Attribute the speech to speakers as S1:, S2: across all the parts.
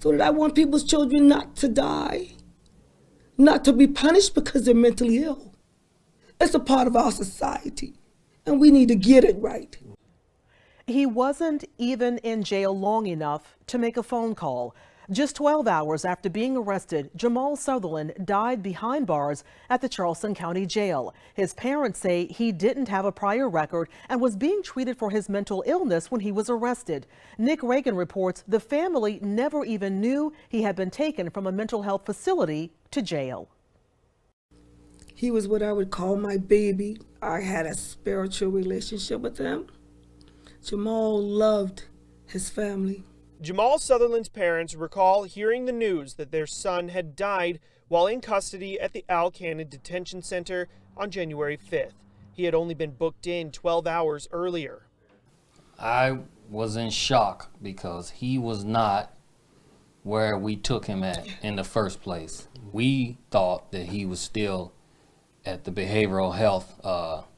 S1: so that I want people's children not to die, not to be punished because they're mentally ill. It's a part of our society, and we need to get it right.
S2: He wasn't even in jail long enough to make a phone call. Just 12 hours after being arrested, Jamal Sutherland died behind bars at the Charleston County Jail. His parents say he didn't have a prior record and was being treated for his mental illness when he was arrested. Nick Reagan reports the family never even knew he had been taken from a mental health facility to jail.
S1: He was what I would call my baby. I had a spiritual relationship with him. Jamal loved his family.
S3: Jamal Sutherland's parents recall hearing the news that their son had died while in custody at the Al Cannon Detention Center on January 5th. He had only been booked in 12 hours earlier.
S4: I was in shock because he was not where we took him at in the first place. We thought that he was still at the behavioral health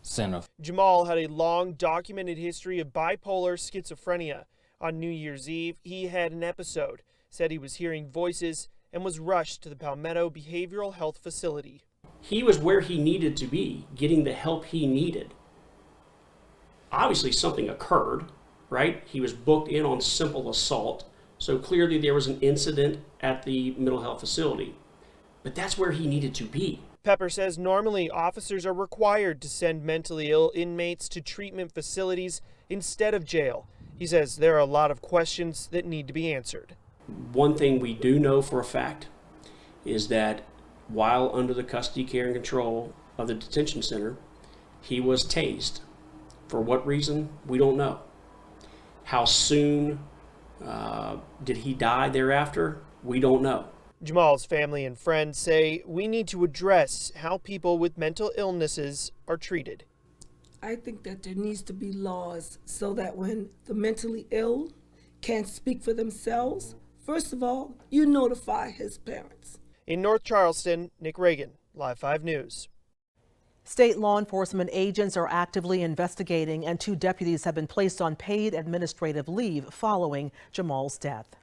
S4: center.
S3: Jamal had a long documented history of bipolar schizophrenia. On New Year's Eve, he had an episode, said he was hearing voices, and was rushed to the Palmetto Behavioral Health Facility.
S5: He was where he needed to be, getting the help he needed. Obviously something occurred, right? He was booked in on simple assault, so clearly there was an incident at the mental health facility. But that's where he needed to be.
S3: Pepper says normally officers are required to send mentally ill inmates to treatment facilities instead of jail. He says there are a lot of questions that need to be answered.
S5: One thing we do know for a fact is that while under the custody, care, and control of the detention center, he was tased. For what reason, we don't know. How soon did he die thereafter? We don't know.
S3: Jamal's family and friends say we need to address how people with mental illnesses are treated.
S1: I think that there needs to be laws so that when the mentally ill can't speak for themselves, first of all, you notify his parents.
S3: In North Charleston, Nick Reagan, Live 5 News.
S2: State law enforcement agents are actively investigating, and 2 deputies have been placed on paid administrative leave following Jamal's death.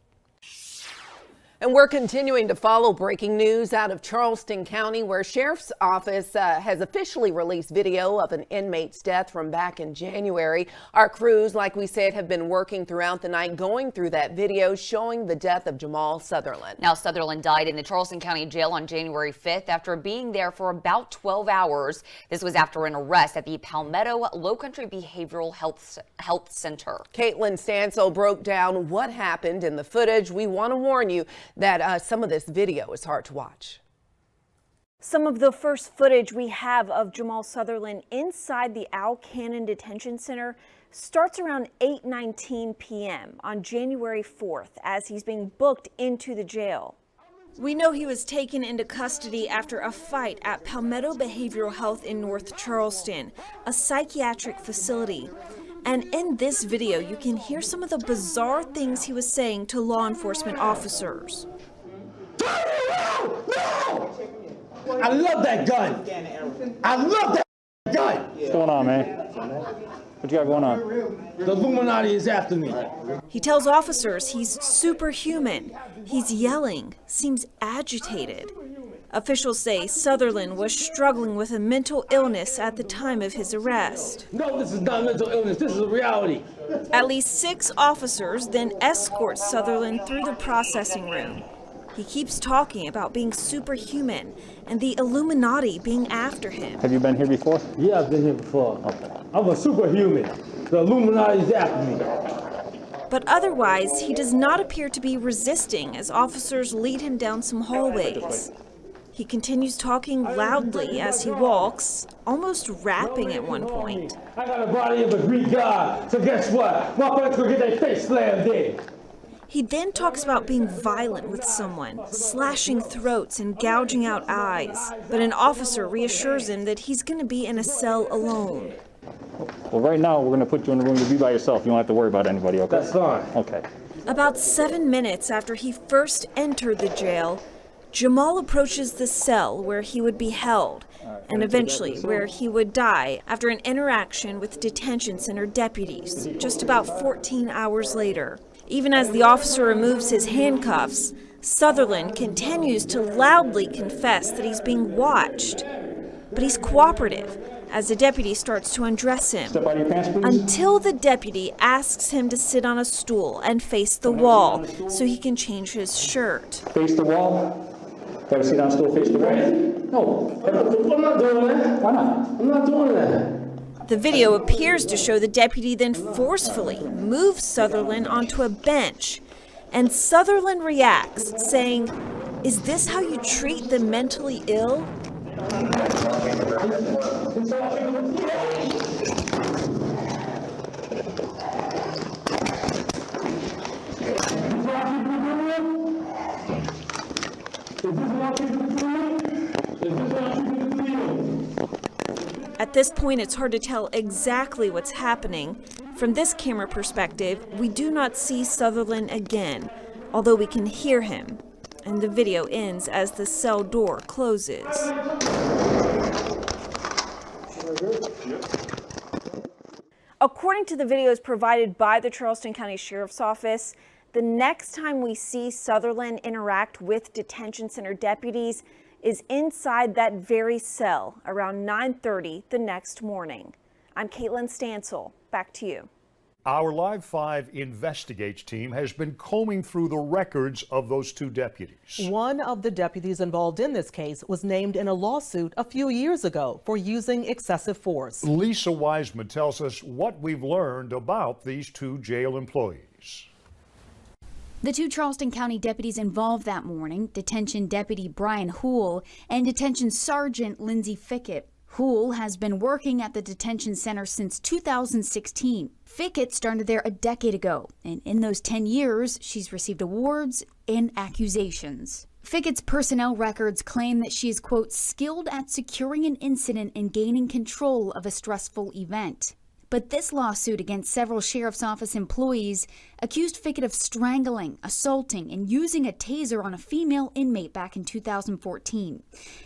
S6: And we're continuing to follow breaking news out of Charleston County, where Sheriff's Office has officially released video of an inmate's death from back in January. Our crews, like we said, have been working throughout the night going through that video showing the death of Jamal Sutherland.
S7: Now, Sutherland died in the Charleston County Jail on January 5th after being there for about 12 hours. This was after an arrest at the Palmetto Lowcountry Behavioral Health Center.
S6: Caitlin Stansel broke down what happened in the footage. We want to warn you that some of this video is hard to watch.
S8: Some of the first footage we have of Jamal Sutherland inside the Al Cannon Detention Center starts around 8:19 p.m. on January 4th as he's being booked into the jail. We know he was taken into custody after a fight at Palmetto Behavioral Health in North Charleston, a psychiatric facility. And in this video, you can hear some of the bizarre things he was saying to law enforcement officers.
S9: Turn around! No! I love that gun. I love that gun.
S10: What's going on, man? What you got going on?
S9: The Illuminati is after me.
S8: He tells officers he's superhuman. He's yelling, seems agitated. Officials say Sutherland was struggling with a mental illness at the time of his arrest.
S9: No, this is not mental illness. This is a reality.
S8: At least 6 officers then escort Sutherland through the processing room. He keeps talking about being superhuman and the Illuminati being after him.
S10: Have you been here before?
S9: Yeah, I've been here before.
S10: Okay.
S9: I'm a superhuman. The Illuminati is after me.
S8: But otherwise, he does not appear to be resisting as officers lead him down some hallways. He continues talking loudly as he walks, almost rapping at one point.
S9: I got a body of a Greek god, so guess what? My friends will get their face slammed in.
S8: He then talks about being violent with someone, slashing throats and gouging out eyes. But an officer reassures him that he's going to be in a cell alone.
S10: Well, right now, we're going to put you in the room to be by yourself. You don't have to worry about anybody, okay?
S9: That's fine.
S10: Okay.
S8: About 7 minutes after he first entered the jail, Jamal approaches the cell where he would be held, and eventually where he would die after an interaction with detention center deputies just about 14 hours later. Even as the officer removes his handcuffs, Sutherland continues to loudly confess that he's being watched. But he's cooperative as the deputy starts to undress him, until the deputy asks him to sit on a stool and face the wall so he can change his shirt.
S10: Face the wall. Gotta sit on a stool, face the wall. No.
S9: I'm not doing that. Why not? I'm not doing that.
S8: The video appears to show the deputy then forcefully moves Sutherland onto a bench. And Sutherland reacts, saying, "Is this how you treat the mentally ill?" At this point, it's hard to tell exactly what's happening. From this camera perspective, we do not see Sutherland again, although we can hear him. And the video ends as the cell door closes. According to the videos provided by the Charleston County Sheriff's Office, the next time we see Sutherland interact with detention center deputies is inside that very cell around 9:30 the next morning. I'm Caitlin Stansel. Back to you.
S11: Our Live 5 Investigates team has been combing through the records of those two deputies.
S2: One of the deputies involved in this case was named in a lawsuit a few years ago for using excessive force.
S11: Lisa Wiseman tells us what we've learned about these two jail employees.
S12: The two Charleston County deputies involved that morning, Detention Deputy Brian Houle and Detention Sergeant Lindsay Fickett. Houle has been working at the detention center since 2016. Fickett started there a decade ago, and in those 10 years, she's received awards and accusations. Fickett's personnel records claim that she is, quote, skilled at securing an incident and gaining control of a stressful event. But this lawsuit against several sheriff's office employees accused Fickett of strangling, assaulting, and using a taser on a female inmate back in 2014.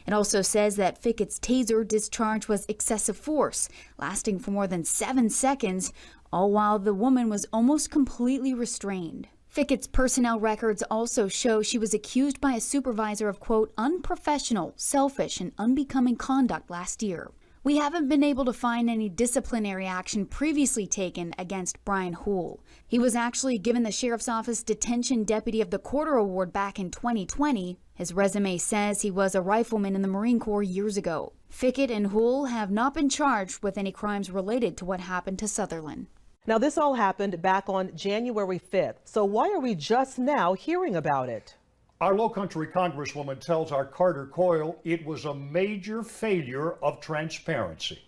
S12: It also says that Fickett's taser discharge was excessive force, lasting for more than 7 seconds, all while the woman was almost completely restrained. Fickett's personnel records also show she was accused by a supervisor of, quote, unprofessional, selfish, and unbecoming conduct last year. We haven't been able to find any disciplinary action previously taken against Brian Houle. He was actually given the Sheriff's Office Detention Deputy of the Quarter Award back in 2020. His resume says he was a rifleman in the Marine Corps years ago. Fickett and Houle have not been charged with any crimes related to what happened to Sutherland.
S2: Now, this all happened back on January 5th, so why are we just now hearing about it?
S11: Our Lowcountry Congresswoman tells our Carter Coyle it was a major failure of transparency.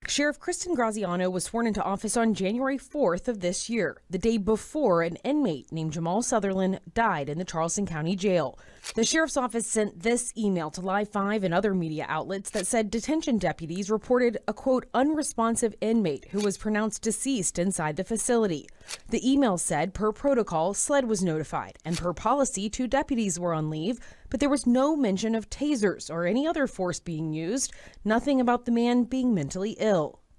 S13: Sheriff Kristen Graziano was sworn into office on January 4th of this year, the day before an inmate named Jamal Sutherland died in the Charleston County Jail. The sheriff's office sent this email to Live 5 and other media outlets that said detention deputies reported a, quote, unresponsive inmate who was pronounced deceased inside the facility. The email said, per protocol, SLED was notified, and per policy, 2 deputies were on leave, but there was no mention of tasers or any other force being used, nothing about the man being mentally ill.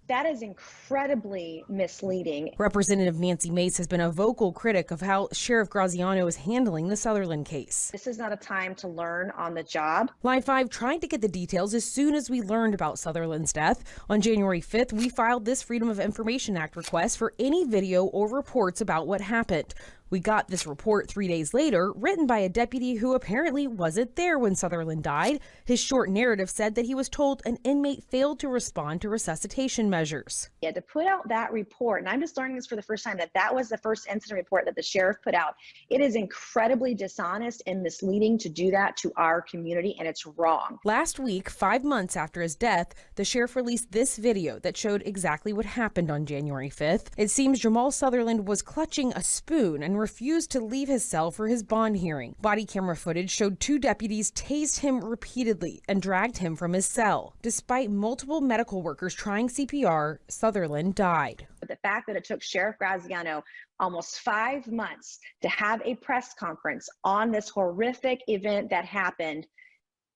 S14: That is incredibly misleading.
S13: Representative Nancy Mace has been a vocal critic of how Sheriff Graziano is handling the Sutherland case.
S14: This is not a time to learn on the job.
S13: Live 5 tried to get the details as soon as we learned about Sutherland's death. On January 5th, we filed this Freedom of Information Act request for any video or reports about what happened. We got this report 3 days later, written by a deputy who apparently wasn't there when Sutherland died. His short narrative said that he was told an inmate failed to respond to resuscitation measures.
S14: Yeah, to put out that report, and I'm just learning this for the first time, that was the first incident report that the sheriff put out. It is incredibly dishonest and misleading to do that to our community, and it's wrong.
S13: Last week, 5 months after his death, the sheriff released this video that showed exactly what happened on January 5th. It seems Jamal Sutherland was clutching a spoon and refused to leave his cell for his bond hearing. Body camera footage showed 2 deputies tased him repeatedly and dragged him from his cell. Despite multiple medical workers trying CPR, Sutherland died.
S14: But the fact that it took Sheriff Graziano almost 5 months to have a press conference on this horrific event that happened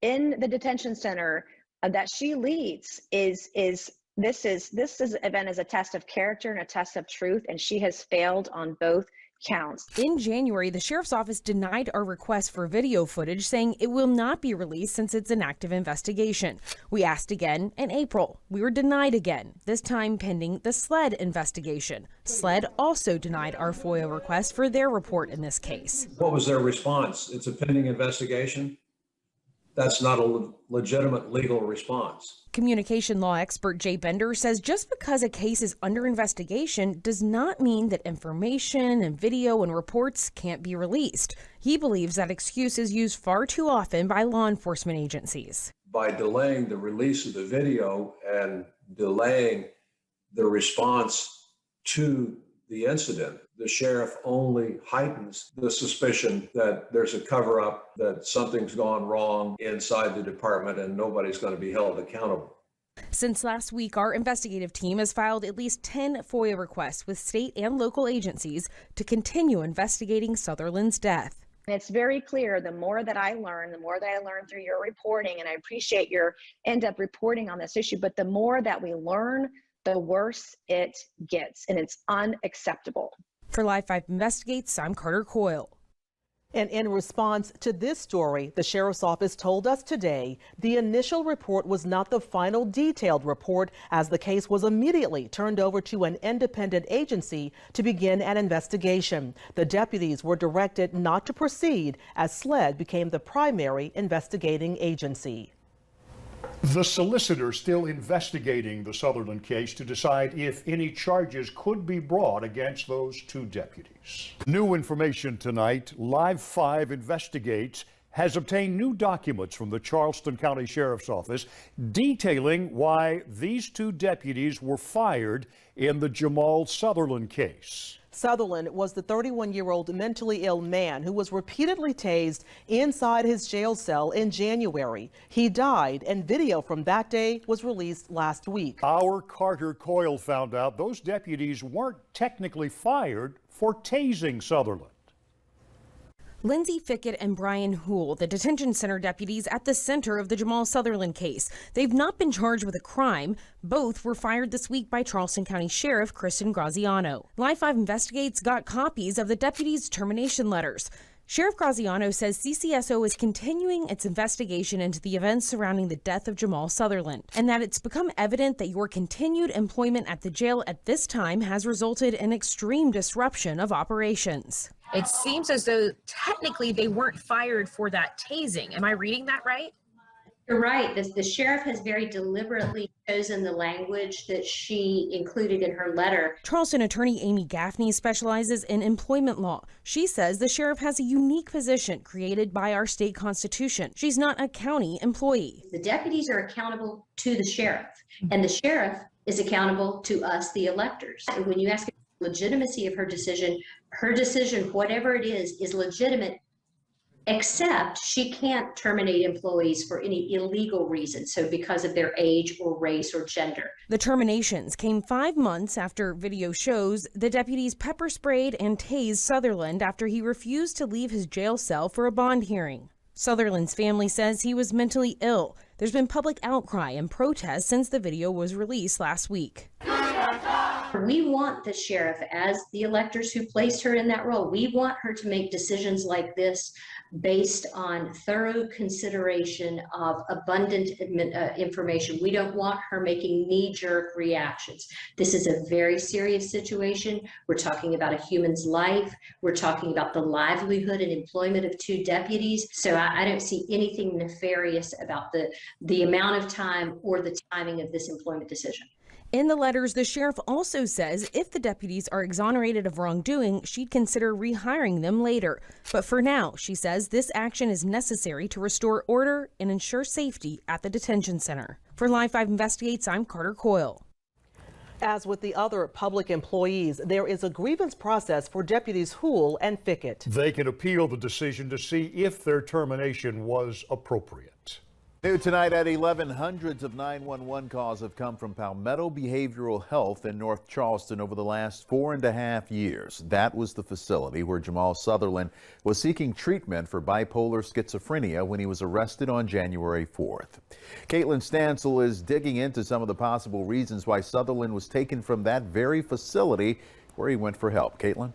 S14: in the detention center that she leads this event is a test of character and a test of truth, and she has failed on both counts.
S13: In January, the sheriff's office denied our request for video footage, saying it will not be released since it's an active investigation. We asked again in April. We were denied again, this time pending the SLED investigation. SLED also denied our FOIA request for their report in this case.
S15: What was their response? It's a pending investigation? That's not a legitimate legal response.
S13: Communication law expert Jay Bender says just because a case is under investigation does not mean that information and video and reports can't be released. He believes that excuse is used far too often by law enforcement agencies.
S15: By delaying the release of the video and delaying the response to the incident, the sheriff only heightens the suspicion that there's a cover-up, that something's gone wrong inside the department and nobody's going to be held accountable.
S13: Since last week, our investigative team has filed at least 10 FOIA requests with state and local agencies to continue investigating Sutherland's death.
S14: And it's very clear, the more that I learn through your reporting, and I appreciate your in-depth reporting on this issue, but the more that we learn, the worse it gets, and it's unacceptable.
S13: For Live 5 Investigates, I'm Carter Coyle.
S2: And in response to this story, the sheriff's office told us today the initial report was not the final detailed report, as the case was immediately turned over to an independent agency to begin an investigation. The deputies were directed not to proceed as SLED became the primary investigating agency.
S11: The solicitor still investigating the Sutherland case to decide if any charges could be brought against those two deputies. New information tonight. Live 5 Investigates has obtained new documents from the Charleston County Sheriff's Office detailing why these two deputies were fired in the Jamal Sutherland case.
S2: Sutherland was the 31-year-old mentally ill man who was repeatedly tased inside his jail cell in January. He died, and video from that day was released last week.
S11: Our Carter Coyle found out those deputies weren't technically fired for tasing Sutherland.
S13: Lindsay Fickett and Brian Houle, the detention center deputies at the center of the Jamal Sutherland case. They've not been charged with a crime. Both were fired this week by Charleston County Sheriff Kristen Graziano. Live 5 Investigates got copies of the deputies' termination letters. Sheriff Graziano says CCSO is continuing its investigation into the events surrounding the death of Jamal Sutherland, and that it's become evident that your continued employment at the jail at this time has resulted in extreme disruption of operations.
S16: It seems as though technically they weren't fired for that tasing. Am I reading that right?
S17: You're right. The sheriff has very deliberately chosen the language that she included in her letter.
S13: Charleston attorney Amy Gaffney specializes in employment law. She says the sheriff has a unique position created by our state constitution. She's not a county employee.
S17: The deputies are accountable to the sheriff, and the sheriff is accountable to us, the electors. And when you ask the legitimacy of her decision, whatever it is legitimate, except she can't terminate employees for any illegal reason, so because of their age or race or gender.
S13: The terminations came 5 months after video shows the deputies pepper sprayed and tased Sutherland after he refused to leave his jail cell for a bond hearing. Sutherland's family says he was mentally ill. There's been public outcry and protest since the video was released last week.
S17: We want the sheriff, as the electors who placed her in that role, we want her to make decisions like this based on thorough consideration of abundant information. We don't want her making knee-jerk reactions. This is a very serious situation. We're talking about a human's life. We're talking about the livelihood and employment of two deputies. So I don't see anything nefarious about the amount of time or the timing of this employment decision.
S13: In the letters, the sheriff also says if the deputies are exonerated of wrongdoing, she'd consider rehiring them later. But for now, she says this action is necessary to restore order and ensure safety at the detention center. For Live 5 Investigates, I'm Carter Coyle.
S2: As with the other public employees, there is a grievance process for deputies Houle and Fickett.
S11: They can appeal the decision to see if their termination was appropriate.
S18: New tonight at 11, hundreds of 911 calls have come from Palmetto Behavioral Health in North Charleston over the last 4.5 years. That was the facility where Jamal Sutherland was seeking treatment for bipolar schizophrenia when he was arrested on January 4th. Caitlin Stansel is digging into some of the possible reasons why Sutherland was taken from that very facility where he went for help. Caitlin?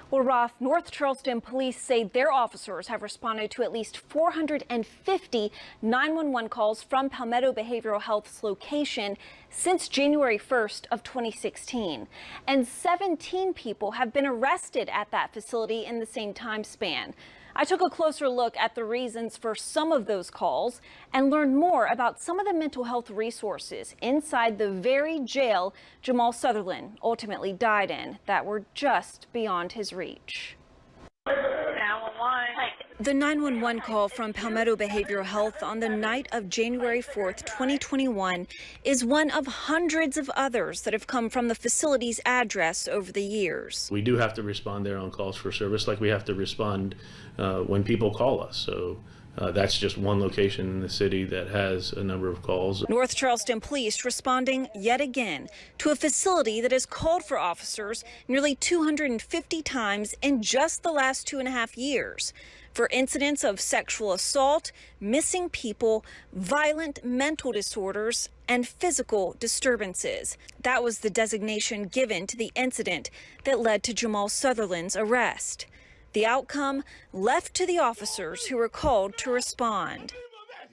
S8: Well, Ralph, North Charleston police say their officers have responded to at least 450 911 calls from Palmetto Behavioral Health's location since January 1st of 2016. And 17 people have been arrested at that facility in the same time span. I took a closer look at the reasons for some of those calls and learned more about some of the mental health resources inside the very jail Jamal Sutherland ultimately died in that were just beyond his reach. The 911 call from Palmetto Behavioral Health on the night of January 4th, 2021 is one of hundreds of others that have come from the facility's address over the years.
S5: We do have to respond there on calls for service, like we have to respond when people call us. So that's just one location in the city that has a number of calls.
S8: North Charleston police responding yet again to a facility that has called for officers nearly 250 times in just the last 2.5 years for incidents of sexual assault, missing people, violent mental disorders, and physical disturbances. That was the designation given to the incident that led to Jamal Sutherland's arrest. The outcome left to the officers who were called to respond.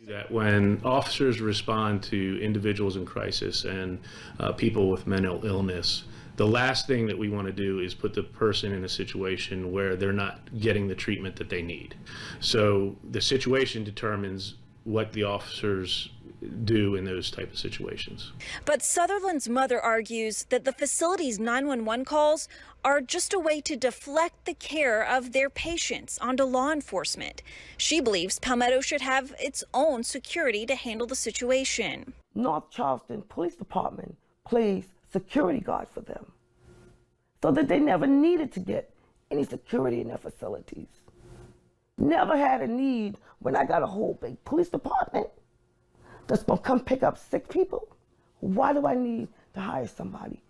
S5: That when officers respond to individuals in crisis and people with mental illness, the last thing that we want to do is put the person in a situation where they're not getting the treatment that they need. So the situation determines what the officers do in those type of situations.
S8: But Sutherland's mother argues that the facility's 911 calls are just a way to deflect the care of their patients onto law enforcement. She believes Palmetto should have its own security to handle the situation.
S1: North Charleston Police Department plays security guard for them so that they never needed to get any security in their facilities. Never had a need when I got a whole big police department that's gonna come pick up sick people. Why do I need to hire somebody?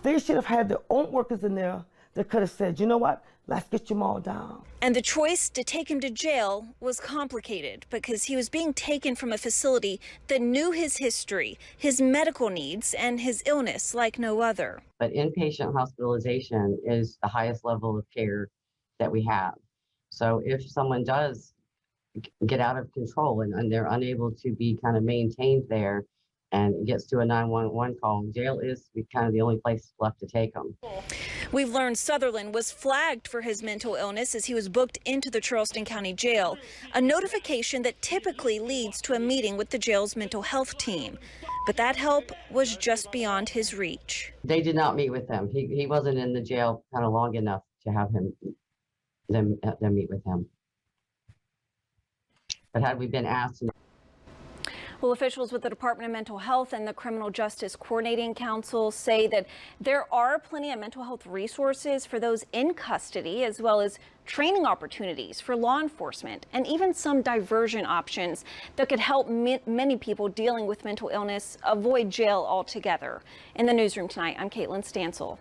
S1: They should have had their own workers in there that could have said, you know what, let's get Jamal down.
S8: And the choice to take him to jail was complicated because he was being taken from a facility that knew his history, his medical needs, and his illness like no other.
S19: But inpatient hospitalization is the highest level of care that we have. So if someone does get out of control and they're unable to be kind of maintained there and it gets to a 911 call, jail is kind of the only place left to take them.
S8: We've learned Sutherland was flagged for his mental illness as he was booked into the Charleston County Jail, a notification that typically leads to a meeting with the jail's mental health team. But that help was just beyond his reach.
S19: They did not meet with him. He wasn't in the jail kind of long enough to have them meet with him. But had we been asked.
S8: Well, officials with the Department of Mental Health and the Criminal Justice Coordinating Council say that there are plenty of mental health resources for those in custody, as well as training opportunities for law enforcement and even some diversion options that could help many people dealing with mental illness avoid jail altogether. In the newsroom tonight, I'm Caitlin Stansel.